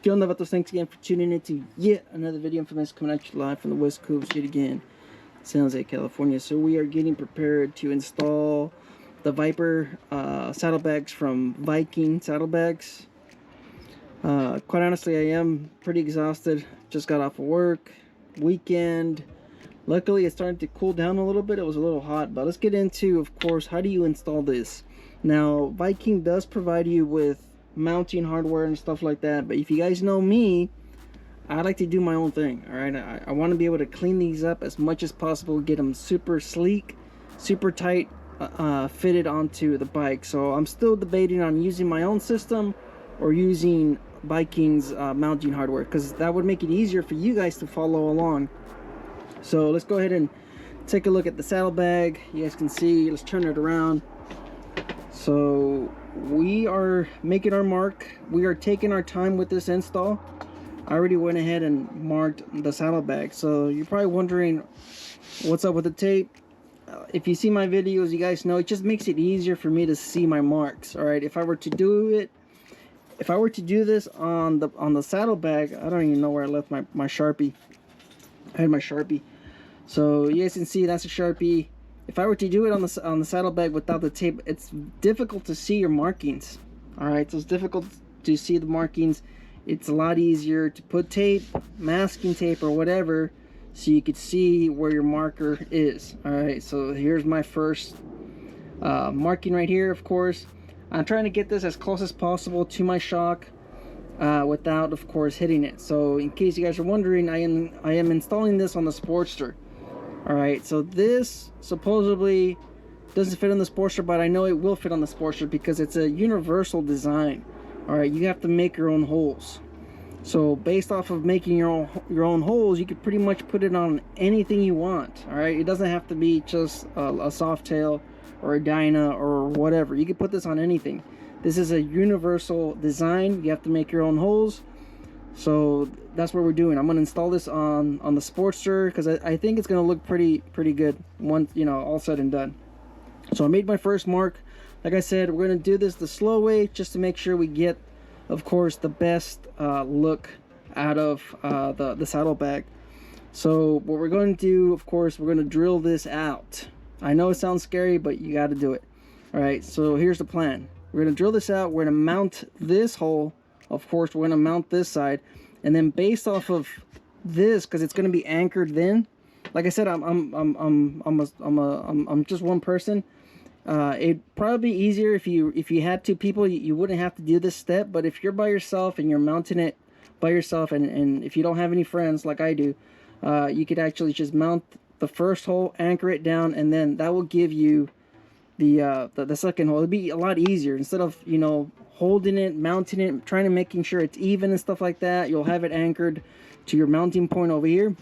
Yo, Novatos, thanks again for tuning in to yet another video. Infamous, coming at you live from the West Coast yet again, San Jose, California. So we are getting prepared to install the Viper saddlebags from Viking Saddlebags. Quite honestly, I am pretty exhausted. Just got off of work, weekend. Luckily, it started to cool down a little bit. It was a little hot, but let's get into, of course, how do you install this? Now, Viking does provide you with mounting hardware and stuff like that, but if you guys know me, I like to do my own thing. All right, I want to be able to clean these up as much as possible, get them super sleek, super tight, fitted onto the bike. So I'm still debating on using my own system or using Viking's mounting hardware, because that would make it easier for you guys to follow along. So let's go ahead and take a look at the saddlebag. You guys can see, let's turn it around. So we are making our mark. We are taking our time with this install. I already went ahead and marked the saddlebag. So you're probably wondering what's up with the tape. If you see my videos, you guys know it just makes it easier for me to see my marks. All right, if I were to do this on the saddlebag, I don't even know where I left my Sharpie. I had my Sharpie. So you guys can see that's a Sharpie. If I were to do it on the saddlebag without the tape, it's difficult to see your markings. All right, so it's difficult to see the markings. It's a lot easier to put tape, masking tape or whatever, so you could see where your marker is. All right, so here's my first marking right here. Of course, I'm trying to get this as close as possible to my shock without, of course, hitting it. So in case you guys are wondering, I am installing this on the Sportster. Alright, so this supposedly doesn't fit on the Sportster, but I know it will fit on the Sportster because it's a universal design. Alright, you have to make your own holes. So based off of making your own holes, you could pretty much put it on anything you want. Alright, it doesn't have to be just a soft tail or a Dyna or whatever. You can put this on anything. This is a universal design. You have to make your own holes. So that's what we're doing. I'm gonna install this on the Sportster because I think it's gonna look pretty good once, you know, all said and done. So I made my first mark. Like I said, we're gonna do this the slow way just to make sure we get, of course, the best look out of the saddlebag. So what we're going to do, of course, we're going to drill this out. I know it sounds scary, but you got to do it. All right, so here's the plan. We're going to drill this out. We're going to mount this hole. Of course, we're going to mount this side, and then based off of this, because it's going to be anchored. Then, like I said, I'm just one person. It'd probably be easier if you had two people. You wouldn't have to do this step. But if you're by yourself and you're mounting it by yourself, and if you don't have any friends like I do, you could actually just mount the first hole, anchor it down, and then that will give you the second hole. It'd be a lot easier instead of, you know, holding it, mounting it, trying to making sure it's even and stuff like that. You'll have it anchored to your mounting point over here.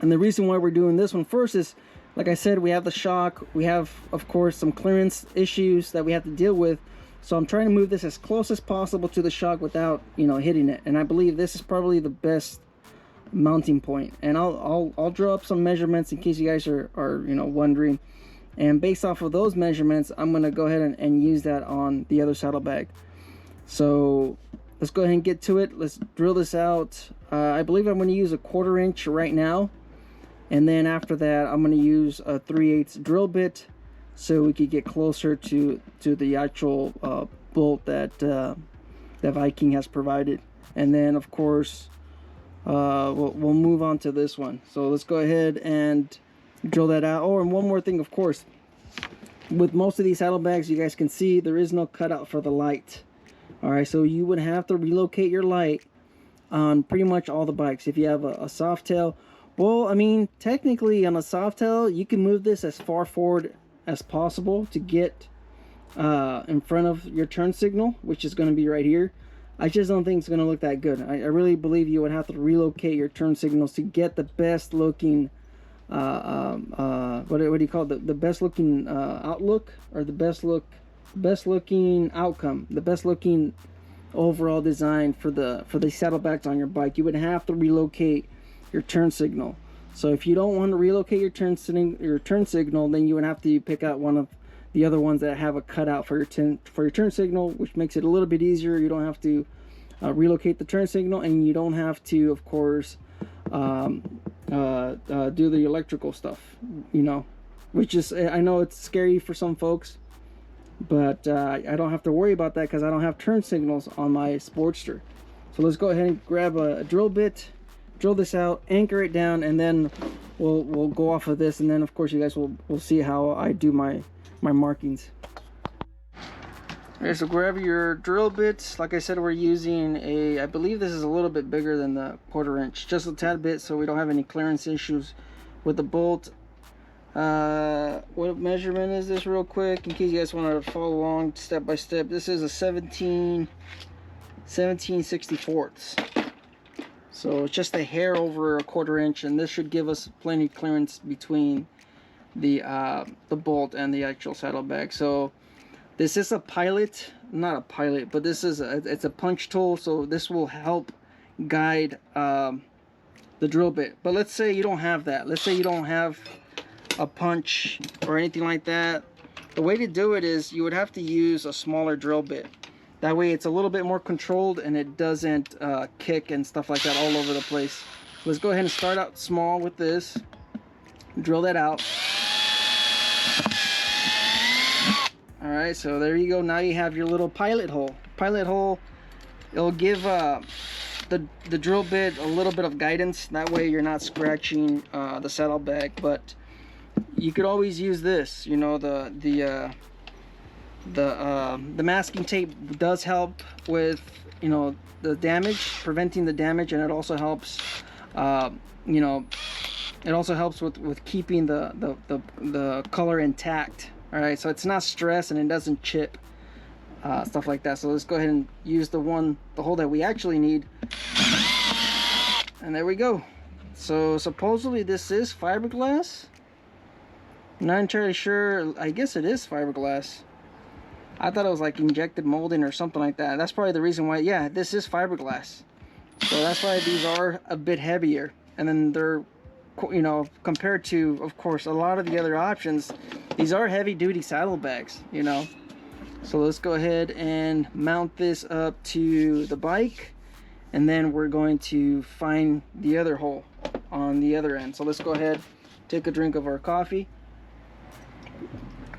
And the reason why we're doing this one first is, like I said, we have the shock. We have, of course, some clearance issues that we have to deal with. So I'm trying to move this as close as possible to the shock without, you know, hitting it. And I believe this is probably the best mounting point. And I'll draw up some measurements in case you guys are you know, wondering. And based off of those measurements, I'm going to go ahead and use that on the other saddlebag. So let's go ahead and get to it. Let's drill this out. I believe I'm going to use a 1/4 inch right now. And then after that, I'm going to use a 3/8 drill bit so we could get closer to the actual bolt that that Viking has provided. And then, of course, we'll move on to this one. So let's go ahead and drill that out. Oh, and one more thing, of course. With most of these saddlebags, you guys can see there is no cutout for the light. Alright, so you would have to relocate your light on pretty much all the bikes. If you have a soft tail, well, I mean, technically on a soft tail, you can move this as far forward as possible to get in front of your turn signal, which is going to be right here. I just don't think it's going to look that good. I really believe you would have to relocate your turn signals to get the best looking what do you call it? The best looking outlook, or the best looking outcome, the best looking overall design for the saddlebags on your bike. You would have to relocate your turn signal. So if you don't want to relocate your turn signal, then you would have to pick out one of the other ones that have a cutout for your turn signal, which makes it a little bit easier. You don't have to relocate the turn signal, and you don't have to, of course, do the electrical stuff, you know, which is, I know it's scary for some folks, but I don't have to worry about that because I don't have turn signals on my Sportster. So let's go ahead and grab a drill bit, drill this out, anchor it down, and then we'll go off of this, and then of course you guys will see how I do my markings. Okay, so grab your drill bits. Like I said, we're using I believe this is a little bit bigger than the 1/4 inch, just a tad bit, so we don't have any clearance issues with the bolt. What measurement is this, real quick, in case you guys want to follow along step by step? This is a 17/64. So it's just a hair over a 1/4 inch, and this should give us plenty of clearance between the bolt and the actual saddlebag. So this is a pilot, not a pilot, but this is it's a punch tool, so this will help guide the drill bit. But let's say you don't have that. Let's say you don't have a punch or anything like that. The way to do it is you would have to use a smaller drill bit. That way it's a little bit more controlled and it doesn't kick and stuff like that all over the place. Let's go ahead and start out small with this. Drill that out. Alright, so there you go. Now you have your little pilot hole. Pilot hole, it'll give the drill bit a little bit of guidance. That way you're not scratching the saddlebag. But you could always use this. You know, the masking tape does help with, you know, the damage, preventing the damage, and it also helps you know, it also helps with keeping the color intact. All right, so it's not stressed and it doesn't chip, stuff like that. So let's go ahead and use the hole that we actually need, and there we go. So supposedly this is fiberglass. Not entirely sure. I guess it is fiberglass. I thought it was like injected molding or something like that. That's probably the reason why. Yeah, this is fiberglass. So that's why these are a bit heavier. And then they're, you know, compared to, of course, a lot of the other options, these are heavy duty saddlebags, you know. So let's go ahead and mount this up to the bike. And then we're going to find the other hole on the other end. So let's go ahead, take a drink of our coffee.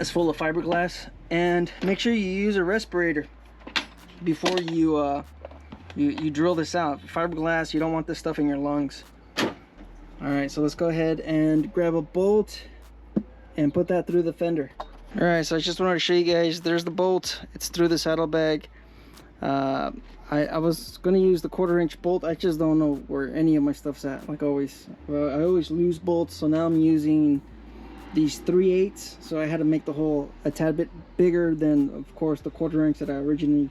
It's full of fiberglass, and make sure you use a respirator before you you drill this out. Fiberglass, you don't want this stuff in your lungs. All right, so let's go ahead and grab a bolt and put that through the fender. All right, so I just wanted to show you guys, there's the bolt. It's through the saddlebag. I was gonna use the 1/4 inch bolt. I just don't know where any of my stuff's at, like always. Well, I always lose bolts, so now I'm using these 3/8, so I had to make the hole a tad bit bigger than, of course, the 1/4 inch that I originally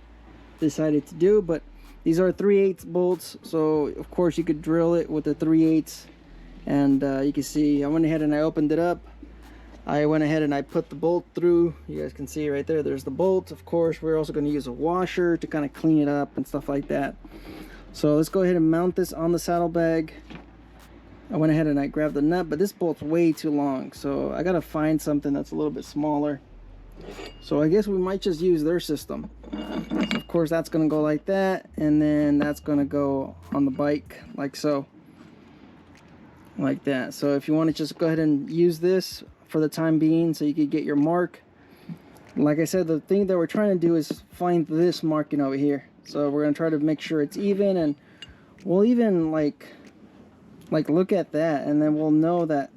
decided to do. But these are 3/8 bolts, so of course you could drill it with the 3/8. And you can see I went ahead and I opened it up. I went ahead and I put the bolt through. You guys can see right there, there's the bolt. Of course, we're also going to use a washer to kind of clean it up and stuff like that. So let's go ahead and mount this on the saddlebag. I went ahead and I grabbed the nut, but this bolt's way too long, so I gotta find something that's a little bit smaller. So I guess we might just use their system. So of course that's gonna go like that, and then that's gonna go on the bike like so, like that. So if you want to just go ahead and use this for the time being, so you could get your mark. Like I said, the thing that we're trying to do is find this marking over here. So we're gonna try to make sure it's even, and we'll even like look at that, and then we'll know that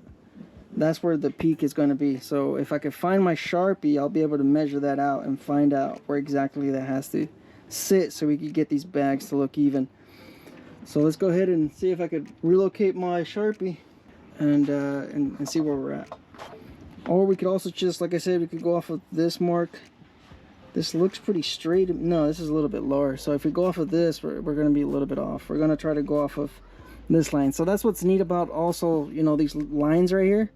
that's where the peak is going to be. So if I could find my Sharpie, I'll be able to measure that out and find out where exactly that has to sit, so we could get these bags to look even. So let's go ahead and see if I could relocate my Sharpie and see where we're at. Or we could also just, like I said, we could go off of this mark. This looks pretty straight. No, this is a little bit lower. So if we go off of this, we're going to be a little bit off. We're going to try to go off of this line. So that's what's neat about also, you know, these lines right here.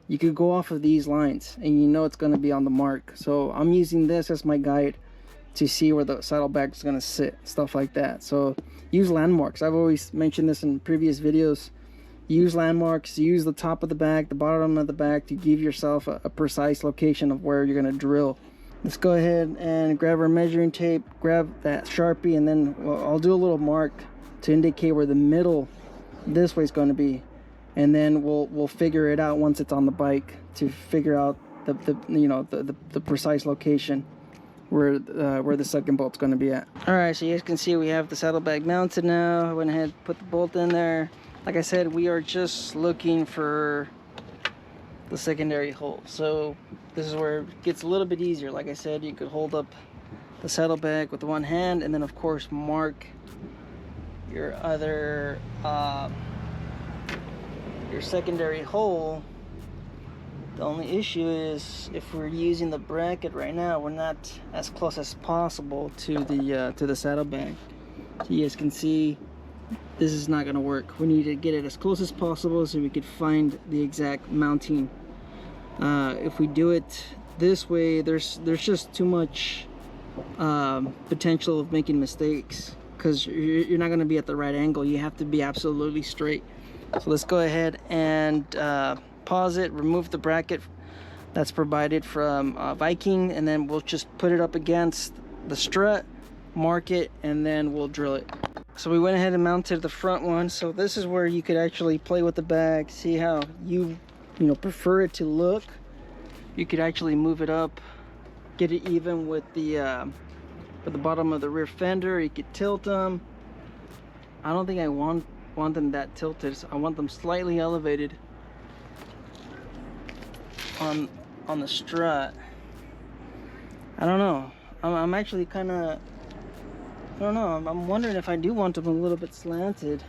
You could go off of these lines and you know it's going to be on the mark. So I'm using this as my guide to see where the saddlebag is going to sit, stuff like that. So use landmarks. I've always mentioned this in previous videos. Use landmarks, use the top of the bag, the bottom of the bag, to give yourself a precise location of where you're going to drill. let's go ahead and grab our measuring tape, grab that Sharpie, and then I'll do a little mark to indicate where the middle this way is going to be, and then we'll figure it out once it's on the bike to figure out the precise location where the second bolt's going to be at. All right, so you guys can see we have the saddlebag mounted now. I went ahead, put the bolt in there. Like I said, we are just looking for the secondary hole, so this is where it gets a little bit easier. Like I said, you could hold up the saddlebag with one hand, and then of course mark your other your secondary hole. The only issue is if we're using the bracket right now, we're not as close as possible to the saddlebag. So you guys can see this is not going to work. We need to get it as close as possible so we could find the exact mounting. If we do it this way, there's just too much potential of making mistakes, because you're not going to be at the right angle. You have to be absolutely straight. So let's go ahead and pause it, remove the bracket that's provided from Viking, and then we'll just put it up against the strut, mark it, and then we'll drill it. So we went ahead and mounted the front one. So this is where you could actually play with the bag, see how you prefer it to look. You could actually move it up, get it even with the bottom of the rear fender. You could tilt them. I don't think I want them that tilted, so I want them slightly elevated on the strut. I don't know. I'm actually kind of, I don't know. I'm wondering if I do want them a little bit slanted.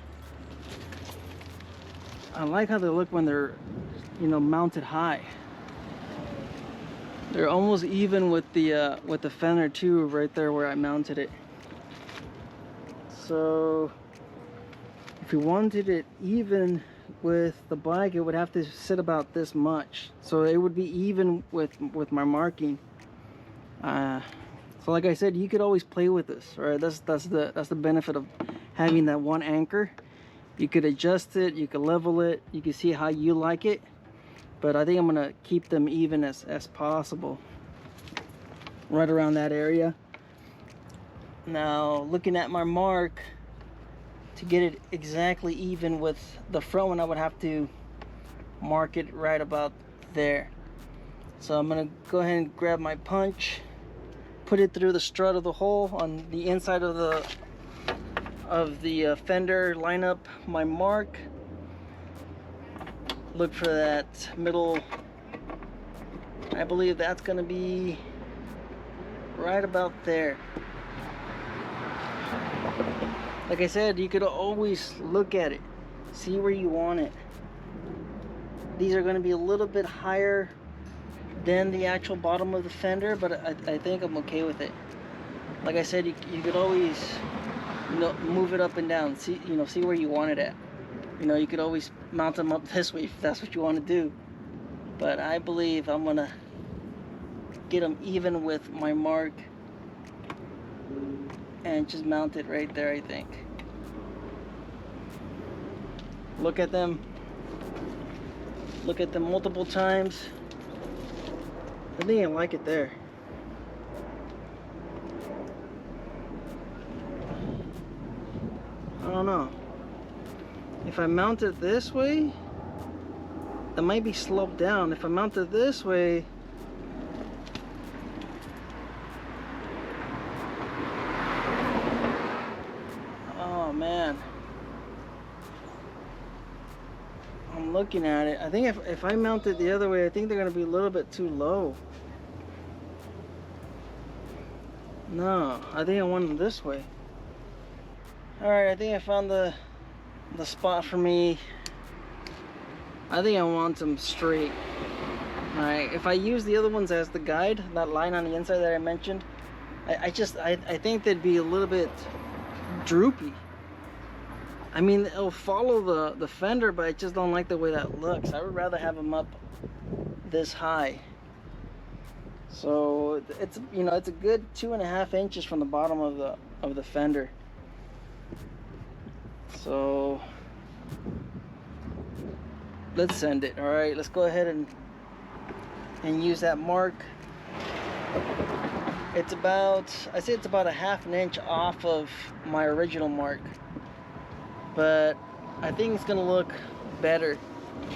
I like how they look when they're, mounted high. They're almost even with the fender too, right there where I mounted it. So if you wanted it even with the bike, it would have to sit about this much, so it would be even with my marking. So like I said, you could always play with this, right? That's the benefit of having that one anchor. You could adjust it, you could level it, you can see how you like it, but I think I'm gonna keep them even as possible, right around that area. Now looking at my mark, to get it exactly even with the front one, I would have to mark it right about there. So I'm gonna go ahead and grab my punch, put it through the strut of the hole on the inside of the fender, line up my mark, look for that middle. I believe that's gonna be right about there. Like I said, you could always look at it, see where you want it. These are going to be a little bit higher than the actual bottom of the fender, but I think I'm okay with it. Like I said, you could always move it up and down, see where you want it at. You could always mount them up this way if that's what you want to do, but I believe I'm gonna get them even with my mark and just mount it right there. I think. Look at them multiple times. I think I like it there. I don't know. If I mount it this way, that might be sloped down. If I mount it this way, oh man, I'm looking at it. I think if I mount it the other way, I think they're going to be a little bit too low. No, I think I want them this way. Alright, I think I found the spot for me. I think I want them straight. Alright, if I use the other ones as the guide, that line on the inside that I mentioned, I think they'd be a little bit droopy. I mean, it'll follow the fender, but I just don't like the way that looks. I would rather have them up this high. So it's it's a good 2.5 inches from the bottom of the fender. So let's send it. All right, let's go ahead and use that mark It's about, I say it's about a ½ inch off of my original mark, but I think it's gonna look better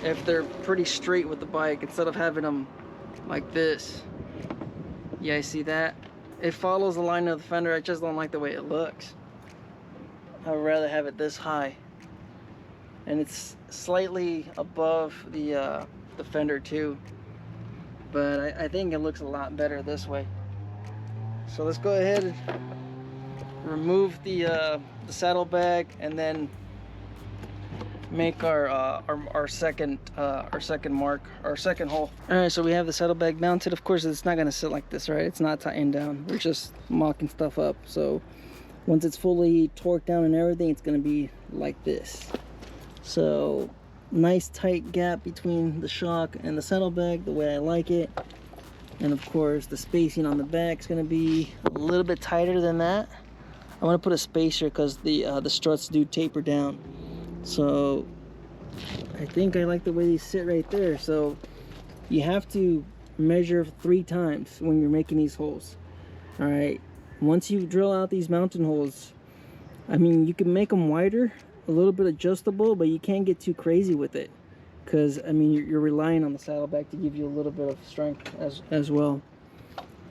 if they're pretty straight with the bike instead of having them like this. Yeah, I see that. It follows the line of the fender. I just don't like the way it looks. I would rather have it this high, and it's slightly above the fender too. But I think it looks a lot better this way. So let's go ahead and remove the saddlebag, and then make our second mark, our second hole. All right, so we have the saddlebag mounted. Of course, it's not gonna sit like this, right? It's not tightened down. We're just mocking stuff up. So once it's fully torqued down and everything, it's gonna be like this. So nice tight gap between the shock and the saddlebag, the way I like it. And of course, the spacing on the back is gonna be a little bit tighter than that. I want to put a spacer because the struts do taper down. So I think I like the way these sit right there. So you have to measure 3 times when you're making these holes. All right, once you drill out these mountain holes, I mean, you can make them wider, a little bit adjustable, but you can't get too crazy with it, because I mean, you're relying on the saddlebag to give you a little bit of strength as well.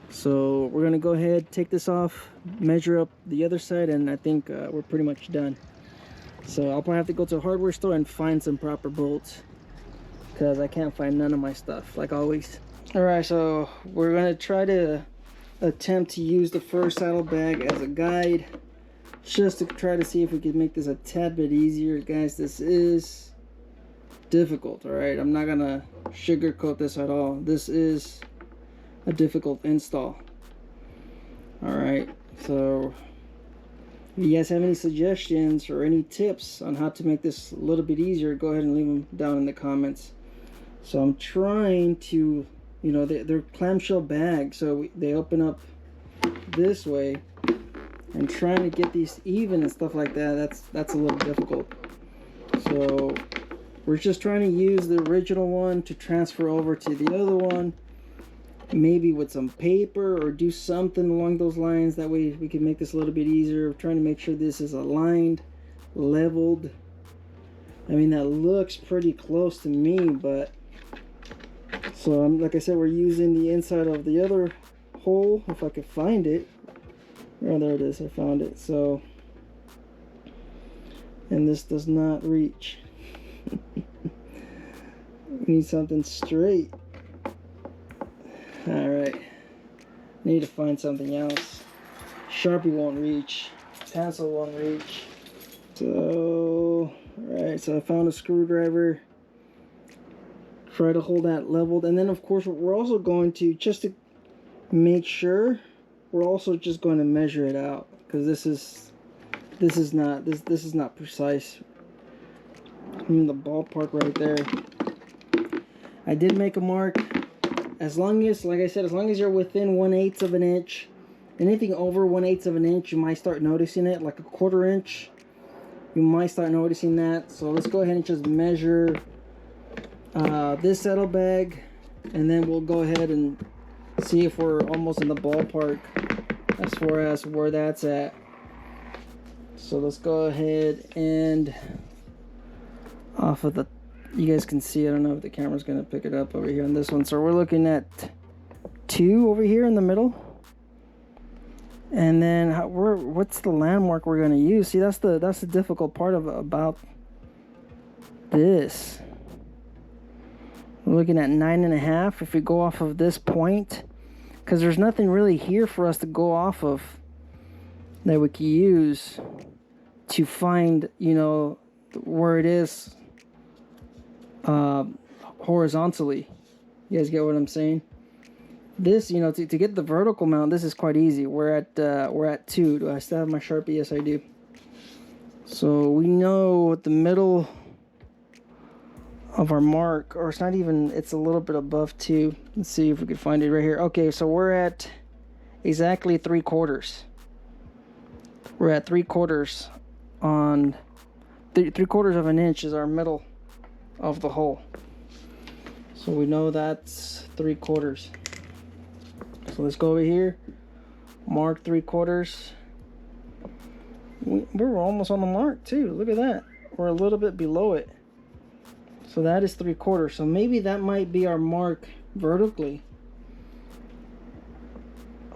So we're gonna go ahead, take this off, measure up the other side, and I think we're pretty much done. So I'll probably have to go to a hardware store and find some proper bolts, because I can't find none of my stuff, like always. All right, so we're gonna try to attempt to use the first saddlebag as a guide, just to try to see if we can make this a tad bit easier. Guys, this is difficult, all right? I'm not gonna sugarcoat this at all. This is a difficult install. All right, so if you guys have any suggestions or any tips on how to make this a little bit easier, go ahead and leave them down in the comments. So I'm trying to, you know, they're clamshell bags, so they open up this way, and trying to get these even and stuff like that, that's a little difficult. So we're just trying to use the original one to transfer over to the other one, maybe with some paper or do something along those lines. That way we can make this a little bit easier. We're trying to make sure this is aligned, leveled. I mean, that looks pretty close to me, but so like I said, we're using the inside of the other hole, if I could find it. Oh, there it is, I found it. So, and this does not reach. We need something straight. All right, need to find something else. Sharpie won't reach, pencil won't reach. So, all right, so I found a screwdriver. Try to hold that leveled, and then of course we're also going to, just to make sure, we're also just going to measure it out, because this is not precise. I'm in the ballpark right there. I did make a mark. As long as, like I said, as long as you're within 1/8 of an inch, anything over 1/8 of an inch, you might start noticing it. Like a 1/4 inch, you might start noticing that. So let's go ahead and just measure this saddlebag, and then we'll go ahead and see if we're almost in the ballpark as far as where that's at. So let's go ahead and off of the, you guys can see, I don't know if the camera's gonna pick it up over here on this one. So we're looking at 2 over here in the middle, and then what's the landmark we're gonna use? See, that's the difficult part about this. We're looking at 9.5 if we go off of this point, because there's nothing really here for us to go off of that we can use to find, you know, where it is horizontally. You guys get what I'm saying? This, you know, to get the vertical mount, this is quite easy. We're at 2. Do I still have my Sharpie? Yes, I do. So we know the middle of our mark, or it's not even, it's a little bit above 2. Let's see if we can find it right here. Okay, so we're at exactly 3/4. We're at 3/4 on 3/4 of an inch is our middle of the hole. So we know that's 3/4. So let's go over here, mark 3/4. We're almost on the mark too. Look at that. We're a little bit below it. So that is 3/4. So maybe that might be our mark vertically.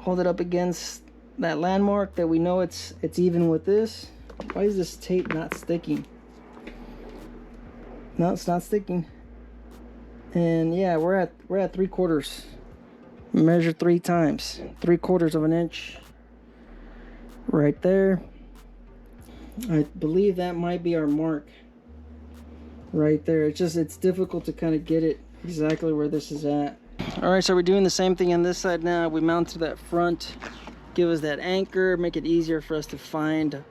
Hold it up against that landmark that we know it's even with this. Why is this tape not sticking? No, it's not sticking. And yeah, we're at 3/4. Measure 3 times. 3/4 of an inch. Right there. I believe that might be our mark. Right there. It's difficult to kind of get it exactly where this is at. Alright, so we're doing the same thing on this side now. We mount to that front, give us that anchor, make it easier for us to find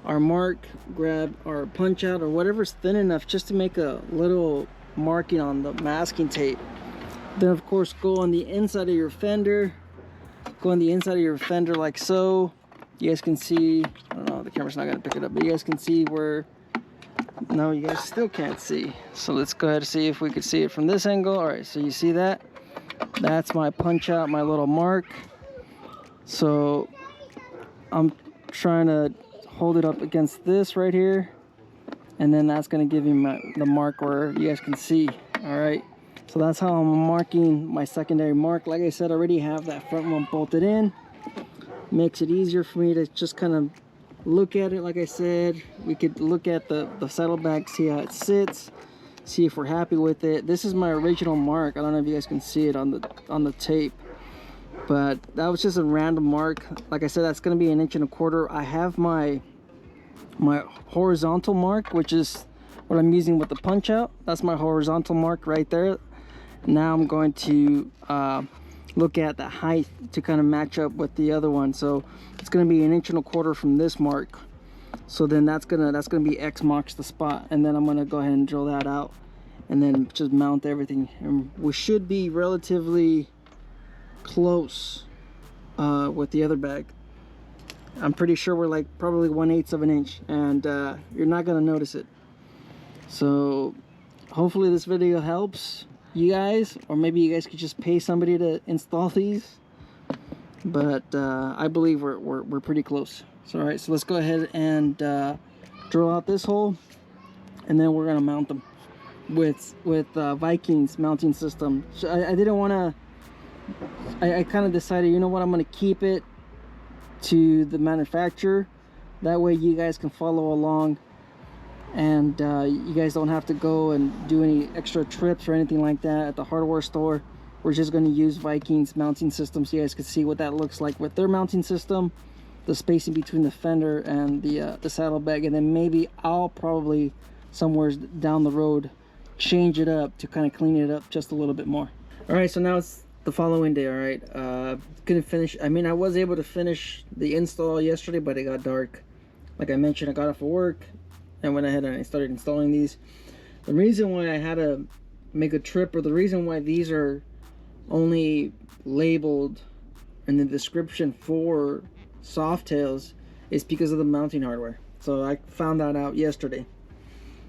our mark, grab our punch out or whatever's thin enough just to make a little marking on the masking tape. Then of course go on the inside of your fender. Go on the inside of your fender like so. You guys can see, I don't know, the camera's not gonna pick it up, but you guys can see where, no, you guys still can't see. So let's go ahead and see if we could see it from this angle. Alright, so you see that? That's my punch out, my little mark. So I'm trying to hold it up against this right here, and then that's going to give you the mark where you guys can see. All right, so that's how I'm marking my secondary mark. Like I said, I already have that front one bolted in. Makes it easier for me to just kind of look at it. Like I said, we could look at the saddlebag, see how it sits, see if we're happy with it. This is my original mark. I don't know if you guys can see it on the tape, but that was just a random mark. Like I said, that's going to be 1.25 inches. I have my horizontal mark, which is what I'm using with the punch out. That's my horizontal mark right there. Now I'm going to look at the height to kind of match up with the other one. So it's going to be 1.25 inches from this mark. So then that's gonna be X marks the spot, and then I'm gonna go ahead and drill that out and then just mount everything, and we should be relatively close with the other bag. I'm pretty sure we're like probably 1/8 of an inch, and you're not gonna notice it. So hopefully this video helps you guys, or maybe you guys could just pay somebody to install these, but I believe we're pretty close. So all right, so let's go ahead and drill out this hole, and then we're gonna mount them with Viking's mounting system. So I didn't want to, I kind of decided, you know what, I'm gonna keep it to the manufacturer. That way you guys can follow along, and you guys don't have to go and do any extra trips or anything like that at the hardware store. We're just going to use Viking's mounting system so you guys can see what that looks like with their mounting system, the spacing between the fender and the saddlebag, and then maybe I'll probably somewhere down the road change it up to kind of clean it up just a little bit more. All right, so now it's the following day. All right, couldn't finish. I mean, I was able to finish the install yesterday, but it got dark. Like I mentioned, I got off of work and went ahead and I started installing these. The reason why I had to make a trip, or the reason why these are only labeled in the description for Softails, is because of the mounting hardware. So I found that out yesterday.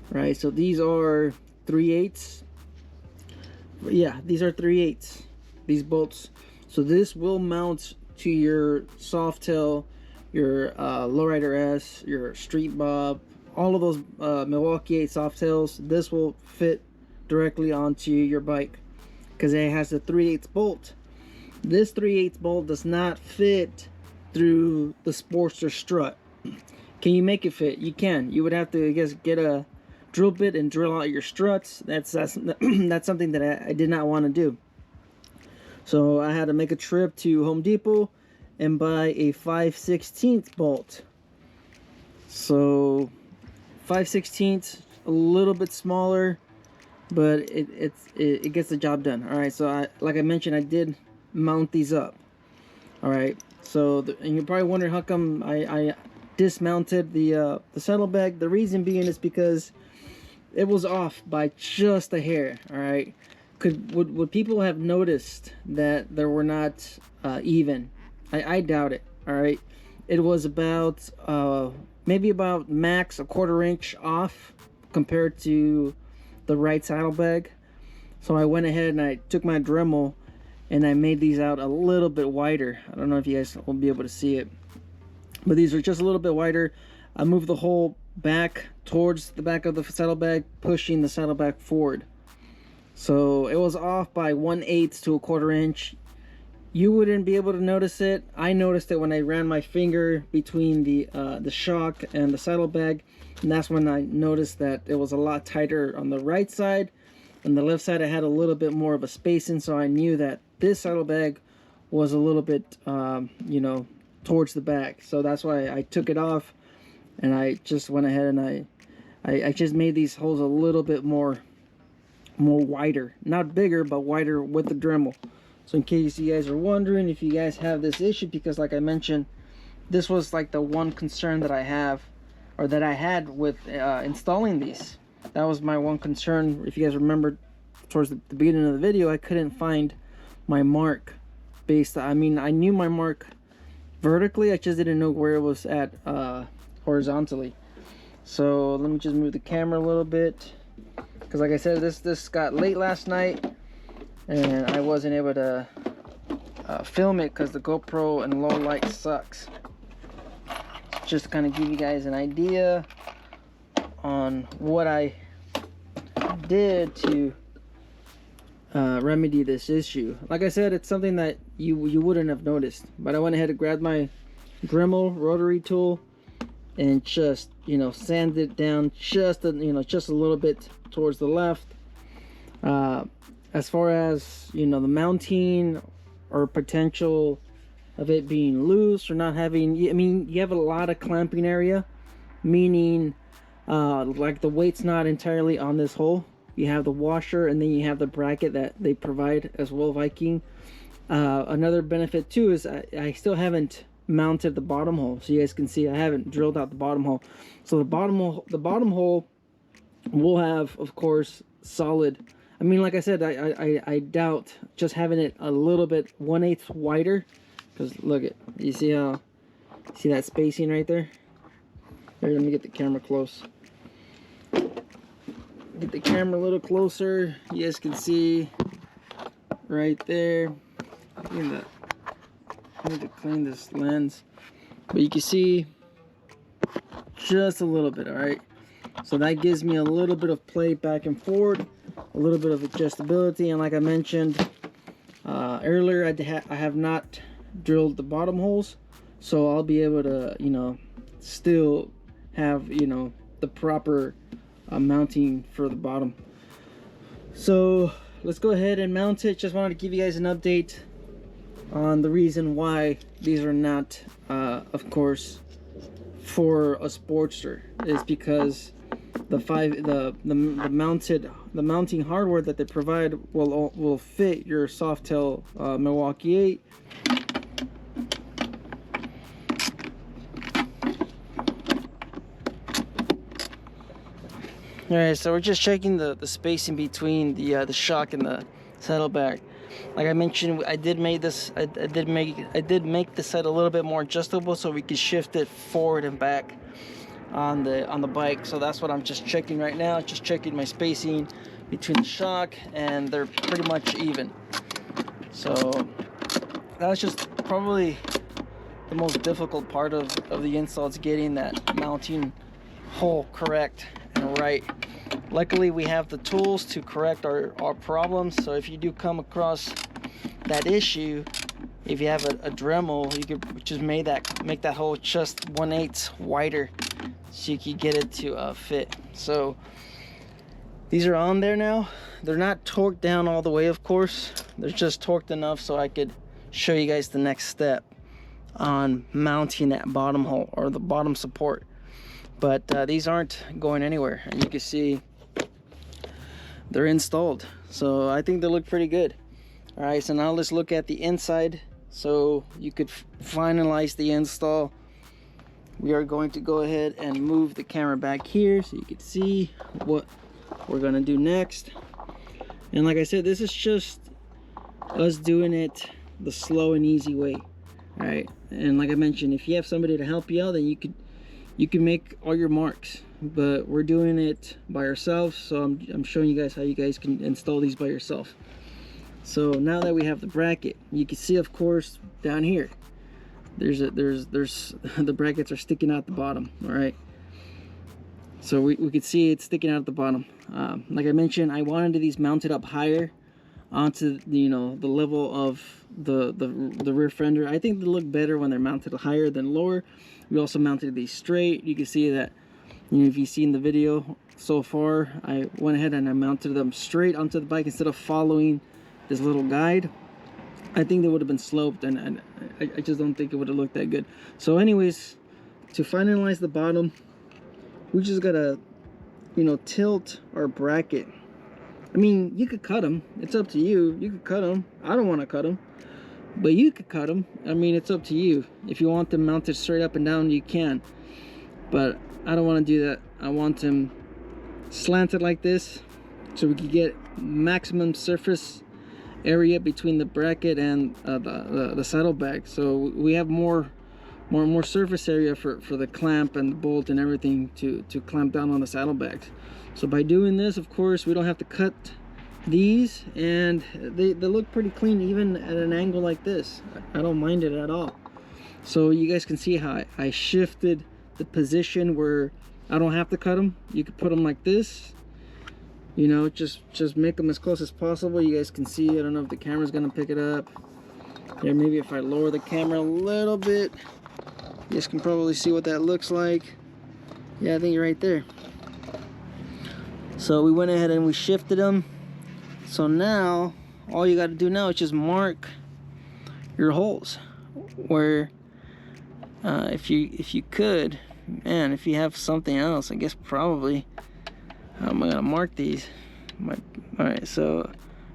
Right, so these are 3/8. Yeah, these are 3/8, these bolts. So this will mount to your Softail, your Lowrider S, your Street Bob, all of those Milwaukee 8 Softails. This will fit directly onto your bike because it has a 3/8 bolt. This 3/8 bolt does not fit through the Sportster strut. Can you make it fit? You can. You would have to, I guess, get a drill bit and drill out your struts. That's something that I did not want to do. So I had to make a trip to Home Depot and buy a 5/16 bolt. So 5/16, a little bit smaller, but it gets the job done. All right, so like I mentioned, I did mount these up. All right, so and you're probably wondering how come I dismounted the saddlebag. The reason being is because it was off by just a hair. All right, would people have noticed that there were not even? I doubt it. All right, it was about maybe about max a 1/4 inch off compared to the right saddlebag. So I went ahead and I took my Dremel and I made these out a little bit wider. I don't know if you guys will be able to see it, but these are just a little bit wider. I moved the hole back towards the back of the saddlebag, pushing the saddlebag forward. So it was off by 1/8 to 1/4 inch. You wouldn't be able to notice it. I noticed it when I ran my finger between the shock and the saddlebag, and that's when I noticed that it was a lot tighter on the right side. On the left side, I had a little bit more of a spacing, so I knew that this saddlebag was a little bit, you know, towards the back. So that's why I took it off, and I just went ahead and I just made these holes a little bit more wider, not bigger, but wider with the Dremel. So in case you guys are wondering if you guys have this issue, because like I mentioned, this was like the one concern that I have, or that I had with installing these. That was my one concern. If you guys remember, towards the beginning of the video, I couldn't find my mark based, I mean, I knew my mark vertically, I just didn't know where it was at horizontally. So let me just move the camera a little bit, because like I said, this got late last night and I wasn't able to film it because the GoPro and low light sucks. Just to kind of give you guys an idea on what I did to remedy this issue. Like I said, it's something that you wouldn't have noticed, but I went ahead and grabbed my Dremel rotary tool and just, you know, sanded it down just a little bit towards the left. As far as, you know, the mounting or potential of it being loose or not having, I mean, you have a lot of clamping area, meaning like the weight's not entirely on this hole. You have the washer, and then you have the bracket that they provide as well, Viking. Another benefit too is I still haven't mounted the bottom hole, so you guys can see I haven't drilled out the bottom hole. So the bottom hole will have, of course, solid. I mean, like I said, I doubt just having it a little bit 1/8 wider, because look at, you see that spacing right there? Here, let me get the camera close. Get the camera a little closer. You guys can see right there. I need to clean this lens, but you can see just a little bit. All right, so that gives me a little bit of play back and forward, a little bit of adjustability, and like I mentioned earlier, I have not drilled the bottom holes, so I'll be able to, you know, still have, you know, the proper mounting for the bottom. So let's go ahead and mount it. Just wanted to give you guys an update on the reason why these are not of course for a Sportster, is because the mounting hardware that they provide will fit your Softail Milwaukee 8. Alright, so we're just checking the spacing between the shock and the saddlebag. Like I mentioned, I did make the set a little bit more adjustable so we could shift it forward and back on the bike. So that's what I'm just checking right now. Just checking my spacing between the shock, and they're pretty much even. So that's just probably the most difficult part of the install, is getting that mounting hole correct and right. Luckily, we have the tools to correct our problems. So if you do come across that issue, if you have a Dremel, you could just make that hole just 1/8 wider, so you can get it to fit. So these are on there now. They're not torqued down all the way, of course. They're just torqued enough so I could show you guys the next step on mounting that bottom hole or the bottom support. But these aren't going anywhere, and you can see they're installed. So I think they look pretty good. All right, so now let's look at the inside so you could finalize the install. We are going to go ahead and move the camera back here so you can see what we're gonna do next. And like I said, this is just us doing it the slow and easy way. All right, and like I mentioned, if you have somebody to help you out, then you can make all your marks, but we're doing it by ourselves. So I'm showing you guys how you guys can install these by yourself. So now that we have the bracket, you can see, of course, down here, there's the brackets are sticking out the bottom. All right. So we could see it sticking out at the bottom. Like I mentioned, I wanted these mounted up higher onto the, you know, the level of the rear fender. I think they look better when they're mounted higher than lower. We also mounted these straight. You can see that, you know, if you've seen the video so far, I went ahead and I mounted them straight onto the bike instead of following this little guide. I think they would have been sloped, and I just don't think it would have looked that good. So anyways, to finalize the bottom, we just gotta, you know, tilt our bracket. I mean, you could cut them. It's up to you. You could cut them. I don't want to cut them, but you could cut them. I mean, it's up to you. If you want them mounted straight up and down, you can. But I don't want to do that. I want them slanted like this, so we can get maximum surface area between the bracket and the saddlebag. So we have more surface area for the clamp and the bolt and everything to clamp down on the saddlebags. So by doing this, of course, we don't have to cut these, and they look pretty clean even at an angle like this. I don't mind it at all. So you guys can see how I shifted the position where I don't have to cut them. You could put them like this, you know, just make them as close as possible. You guys can see, I don't know if the camera's gonna pick it up. Yeah, maybe if I lower the camera a little bit, you guys can probably see what that looks like. Yeah, I think you're right there. So we went ahead and we shifted them. So now all you got to do now is just mark your holes where if you could, man, if you have something else, I guess probably I'm gonna mark these. All right, so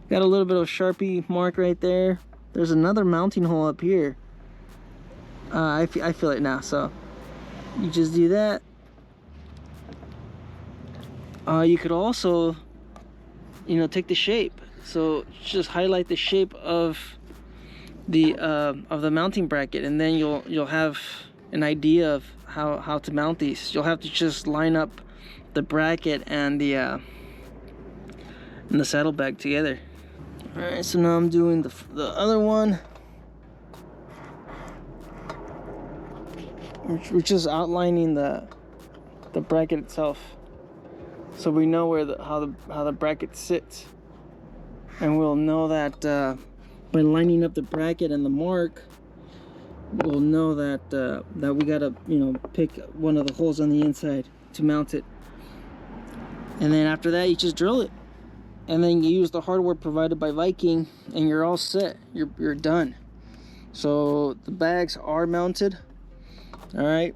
got a little bit of a Sharpie mark right there. There's another mounting hole up here. I feel it now. So you just do that. You could also, you know, take the shape. So just highlight the shape of the mounting bracket, and then you'll have an idea of how to mount these. You'll have to just line up the bracket and the saddlebag together. All right, so now I'm doing the other one. We're just outlining the bracket itself, so we know where how the bracket sits, and we'll know that by lining up the bracket and the mark, we'll know that that we gotta, you know, pick one of the holes on the inside to mount it, and then after that you just drill it, and then you use the hardware provided by Viking, and you're all set. You're done. So the bags are mounted. All right,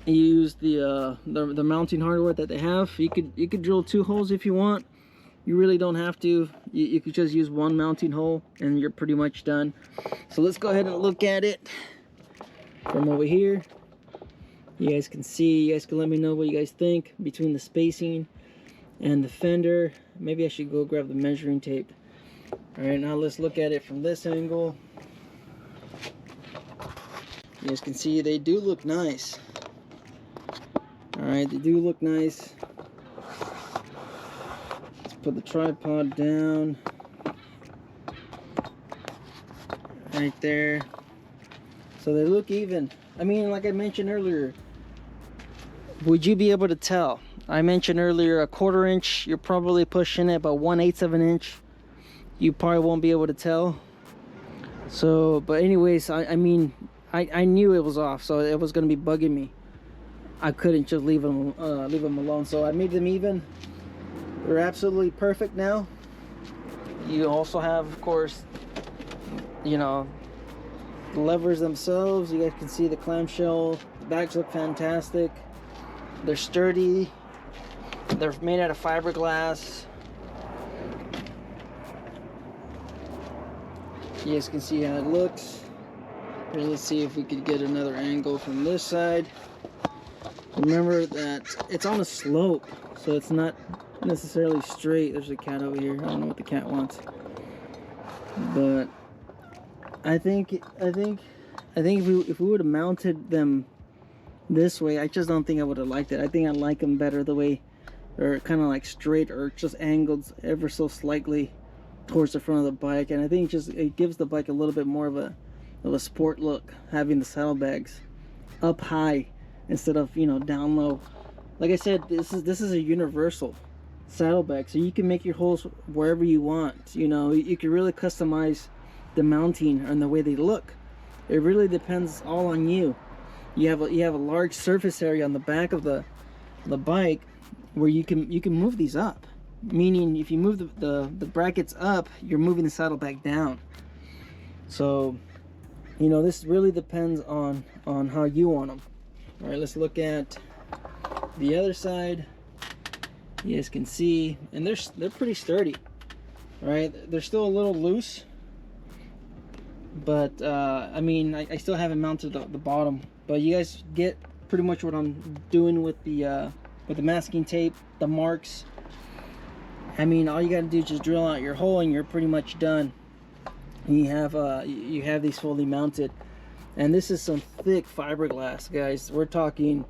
you use the mounting hardware that they have. You could drill 2 holes if you want. You really don't have to. You could just use 1 mounting hole and you're pretty much done. So let's go ahead and look at it from over here. You guys can see. You guys can let me know what you guys think between the spacing and the fender. Maybe I should go grab the measuring tape. All right, now let's look at it from this angle. You guys can see they do look nice. All right, they do look nice. Let's put the tripod down right there. So they look even. I mean, like I mentioned earlier, would you be able to tell? I mentioned earlier 1/4 inch, you're probably pushing it, but 1/8 of an inch, you probably won't be able to tell. So, but anyways, I mean, I knew it was off, so it was going to be bugging me. I couldn't just leave them alone, so I made them even. They're absolutely perfect now. You also have, of course, you know, the levers themselves. You guys can see the clamshell. The bags look fantastic. They're sturdy. They're made out of fiberglass. You guys can see how it looks. Here, let's see if we could get another angle from this side. Remember that it's on a slope, so it's not necessarily straight. There's a cat over here. I don't know what the cat wants, but I think if we would have mounted them this way, I just don't think I would have liked it. I think I like them better the way they're kind of like straight or just angled ever so slightly towards the front of the bike, and I think it gives the bike a little bit more of a sport look, having the saddlebags up high instead of, you know, down low. Like I said, this is a universal saddlebag, so you can make your holes wherever you want. You know, you can really customize the mounting and the way they look. It really depends all on you. You have a large surface area on the back of the bike where you can move these up. Meaning, if you move the brackets up, you're moving the saddlebag down. So, you know, this really depends on how you want them. All right, let's look at the other side. You guys can see, and they're pretty sturdy. Right, they're still a little loose, but I mean, I still haven't mounted the bottom. But you guys get pretty much what I'm doing with the masking tape, the marks. I mean, all you got to do is just drill out your hole, and you're pretty much done. And you have these fully mounted, and this is some thick fiberglass, guys. We're talking,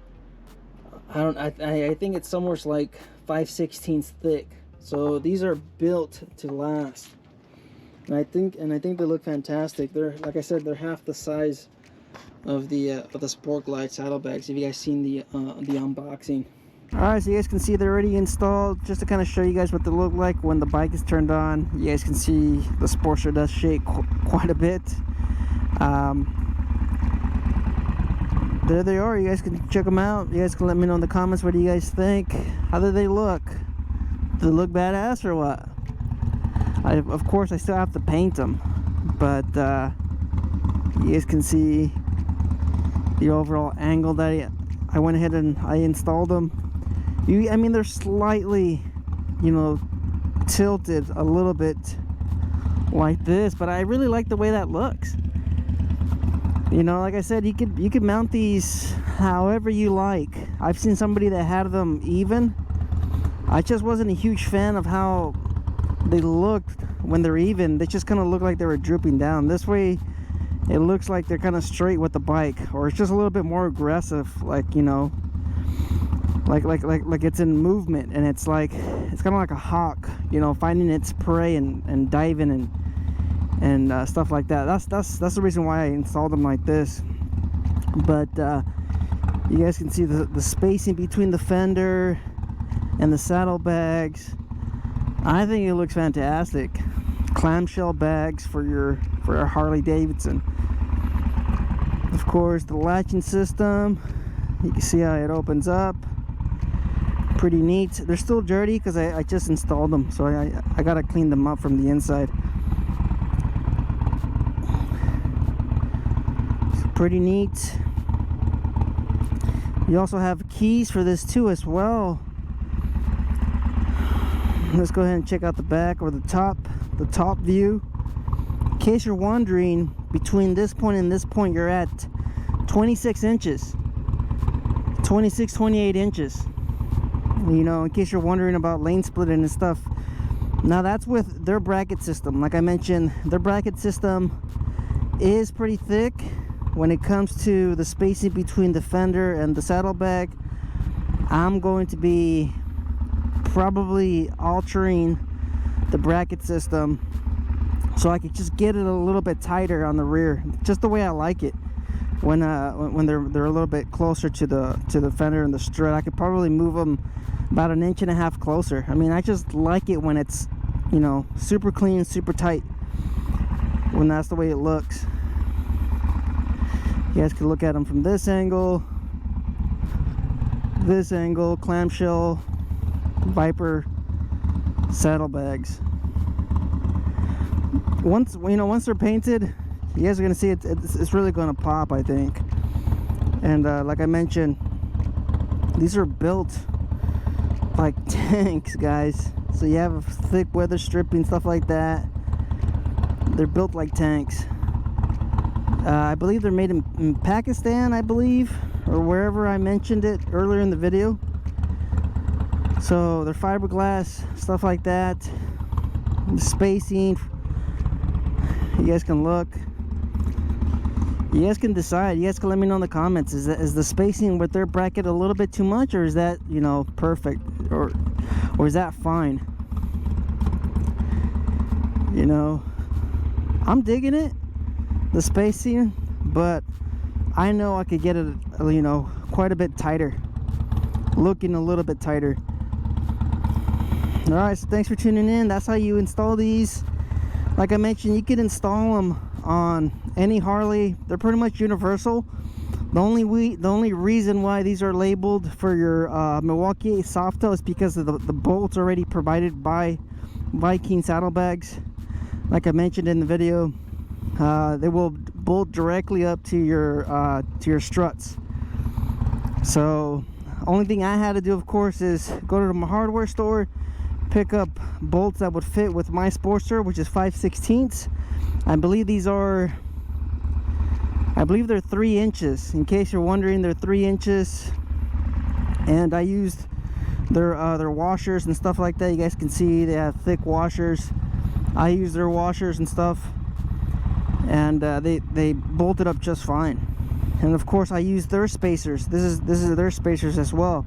I think it's somewhere like 5/16 thick. So these are built to last, and I think they look fantastic. They're, like I said, they're half the size of the Sport Glide saddlebags. Have you guys seen the unboxing? All right, so you guys can see they're already installed. Just to kind of show you guys what they look like when the bike is turned on. You guys can see the Sportster does shake quite a bit. There they are. You guys can check them out. You guys can let me know in the comments, what do you guys think? How do they look? Do they look badass or what? Of course, I still have to paint them, but you guys can see the overall angle that I went ahead and I installed them. I mean, they're slightly, you know, tilted a little bit like this, but I really like the way that looks. You know, like I said, you could mount these however you like. I've seen somebody that had them even. I just wasn't a huge fan of how they looked when they're even. They just kind of look like they were drooping down. This way, it looks like they're kind of straight with the bike, or it's just a little bit more aggressive, like, you know, like it's in movement, and it's kind of like a hawk, you know, finding its prey and diving and stuff like that. That's the reason why I installed them like this. But you guys can see the spacing between the fender and the saddlebags. I think it looks fantastic. Clamshell bags for your Harley-Davidson. Of course, the latching system. You can see how it opens up. Pretty neat. They're still dirty because I just installed them, so I gotta clean them up from the inside. So pretty neat. You also have keys for this too as well. Let's go ahead and check out the back, or the top view. In case you're wondering, between this point and this point, you're at 26 inches. 28 inches. You know, in case you're wondering about lane splitting and stuff. Now that's with their bracket system. Like I mentioned, their bracket system is pretty thick when it comes to the spacing between the fender and the saddlebag. I'm going to be probably altering the bracket system so I could just get it a little bit tighter on the rear, just the way I like it. When they're a little bit closer to the fender and the strut, I could probably move them about 1.5 inches closer. I mean, I just like it when it's, you know, super clean, super tight, when that's the way it looks. You guys can look at them from this angle, clamshell, Viper saddlebags. Once they're painted, you guys are gonna see it's really gonna pop, I think. And like I mentioned, these are built like tanks, guys. So you have thick weather stripping, stuff like that. They're built like tanks. I believe they're made in Pakistan, I believe, or wherever I mentioned it earlier in the video. So they're fiberglass, stuff like that. The spacing, you guys can look. You guys can decide. You guys can let me know in the comments. Is the spacing with their bracket a little bit too much, or is that, you know, perfect, or is that fine? You know, I'm digging it, the spacing, but I know I could get it, you know, quite a bit tighter, looking a little bit tighter. All right, so thanks for tuning in. That's how you install these. Like I mentioned, you can install them on any Harley. They're pretty much universal. The only reason why these are labeled for your Milwaukee Softail is because of the bolts already provided by Viking Saddlebags. Like I mentioned in the video, they will bolt directly up to your struts. So only thing I had to do, of course, is go to my hardware store, pick up bolts that would fit with my Sportster, which is 5/16. I believe they're 3 inches. In case you're wondering, they're 3 inches. And I used their washers and stuff like that. You guys can see they have thick washers. I use their washers and stuff, and they bolted up just fine. And of course, I use their spacers. This is their spacers as well.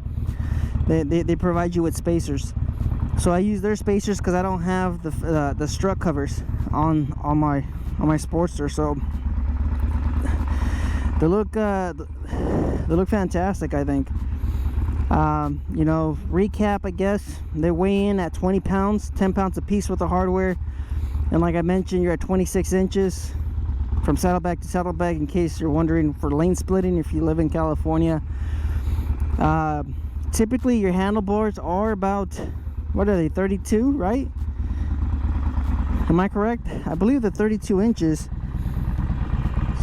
They provide you with spacers. So I use their spacers because I don't have the strut covers on my Sportster. So they look fantastic, I think. You know, recap, I guess they weigh in at 20 pounds, 10 pounds a piece with the hardware. And like I mentioned, you're at 26 inches from saddlebag to saddlebag, in case you're wondering, for lane splitting if you live in California. Typically your handlebars are about, what are they, 32, right? Am I correct? I believe they're 32 inches.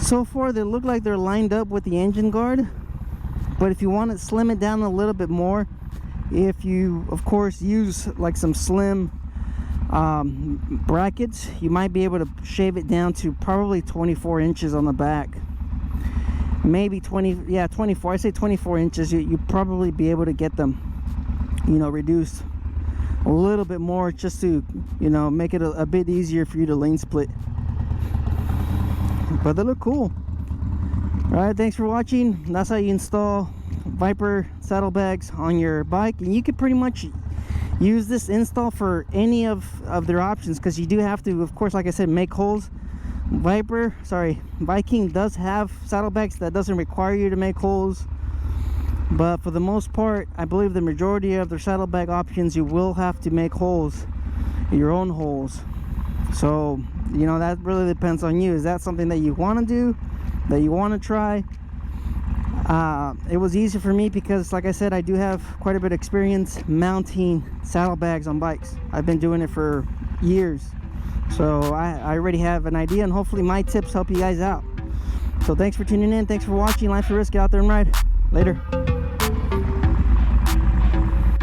So far they look like they're lined up with the engine guard, but if you want to slim it down a little bit more, if you of course use like some slim brackets, you might be able to shave it down to probably 24 inches on the back. Maybe 24. I say 24 inches. You probably be able to get them, you know, reduced a little bit more, just to, you know, make it a bit easier for you to lane split. But they look cool. All right, thanks for watching. That's how you install Viper saddlebags on your bike, and you could pretty much use this install for any of their options, because you do have to, of course, like I said, make holes. Viking does have saddlebags that doesn't require you to make holes, but for the most part, I believe the majority of their saddlebag options, you will have to make holes, your own holes. So, you know, that really depends on you. Is that something that you want to do, that you want to try? It was easy for me because, like I said, I do have quite a bit of experience mounting saddlebags on bikes. I've been doing it for years, so I already have an idea, and hopefully my tips help you guys out. So thanks for tuning in, thanks for watching. Life's a risk, get out there and ride. Later.